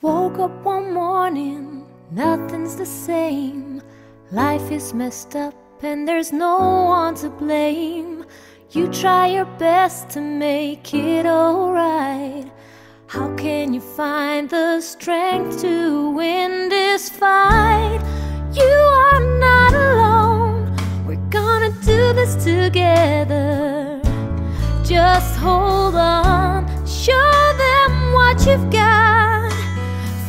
Woke up one morning, nothing's the same. Life is messed up and there's no one to blame. You try your best to make it alright. How can you find the strength to win this fight? You are not alone, we're gonna do this together. Just hold on, show them what you've got.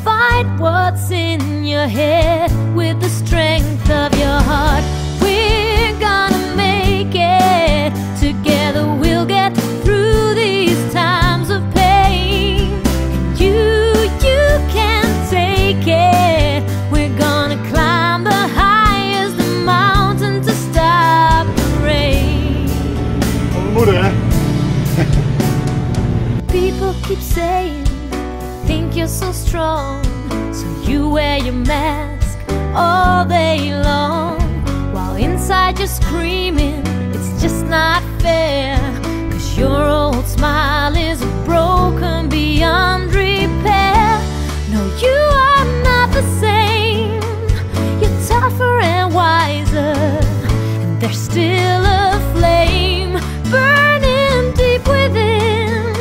Fight what's in your head with the strength of your heart. We're gonna make it, together we'll get through these times of pain. And you can take it. We're gonna climb the highest mountain to stop the rain. Moeder, hè? People keep saying, think you're so strong, so you wear your mask all day long, while inside you're screaming, it's just not fair, 'cause your old smile is broken beyond repair. No, you are not the same. You're tougher and wiser, and there's still a flame burning deep within.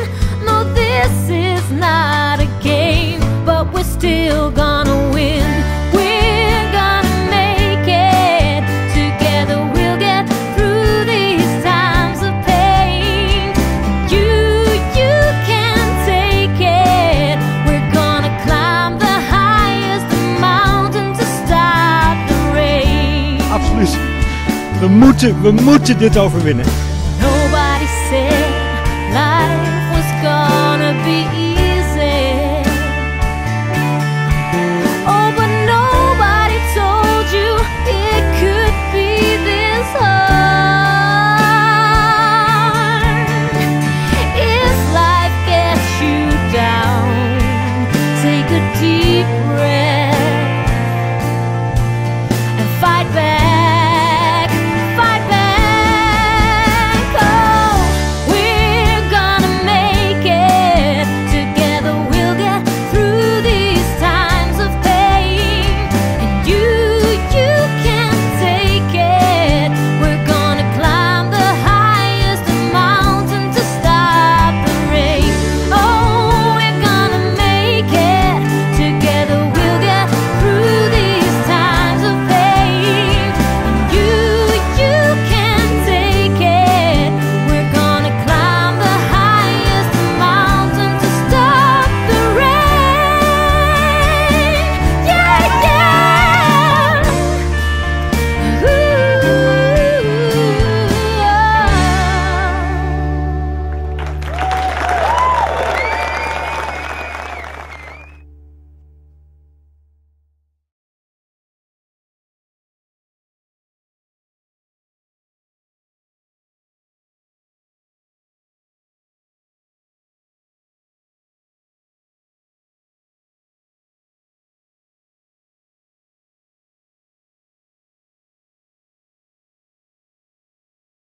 No, this is not a game, but we're still gonna win. We're gonna make it, together we'll get through these times of pain. You can take it. We're gonna climb the highest mountain to stop the rain. Absoluut. We moeten dit overwinnen. Nobody said life was gonna be easy. Oh, but nobody told you it could be this hard. If life gets you down, take a deep breath.